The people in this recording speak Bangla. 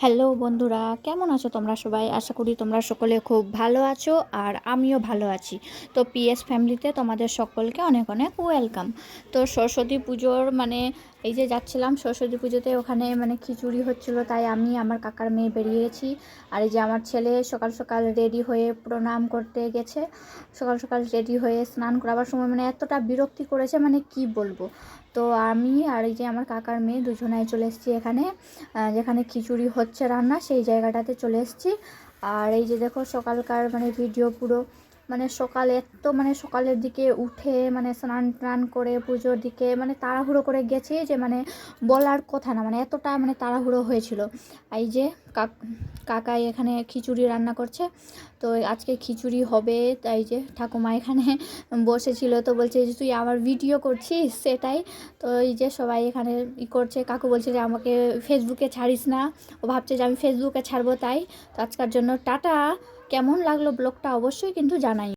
হ্যালো বন্ধুরা, কেমন আছো তোমরা সবাই? আশা করি তোমরা সকলে খুব ভালো আছো আর আমিও ভালো আছি। তো পিএস ফ্যামিলিতে তোমাদের সকলকে অনেক অনেক ওয়েলকাম। তো সরস্বতী পুজোর এই যে যাচ্ছিলাম সরস্বতী পুজোতে, ওখানে খিচুড়ি হচ্ছিল, তাই আমি আমার কাকার মেয়ে বেরিয়েছি। আর এই যে আমার ছেলে সকাল সকাল রেডি হয়ে প্রণাম করতে গেছে। সকাল সকাল রেডি হয়ে স্নান করাবার সময় এতটা বিরক্তি করেছে, কি বলবো। তো আমি আর এই যে আমার কাকার মেয়ে দুজনাই চলে এসেছি এখানে, যেখানে খিচুড়ি হচ্ছে রান্না, সেই জায়গাটাতে চলে এসেছি। আর এই যে দেখো সকালকার ভিডিও পুরো সকাল এত সকালের দিকে উঠে স্নান টান করে পুজোর দিকে তাড়াহুড়ো করে গেছি, যে বলার কথা না, এতটা তাড়াহুড়ো হয়েছিল। এই যে কাকাই এখানে খিচুড়ি রান্না করছে। তো আজকে খিচুড়ি হবে, তাই যে ঠাকুমা এখানে বসেছিল, তো বলছে যে তুই আবার ভিডিও করছিস, সেটাই। তো এই যে সবাই এখানে করছে, কাকু বলছে যে আমাকে ফেসবুকে ছাড়িস না, ও ভাবছে যে আমি ফেসবুকে ছাড়বো, তাই। তো আজকের জন্য টাটা। কেমন লাগলো ব্লগটা অবশ্যই কিন্তু জানাই।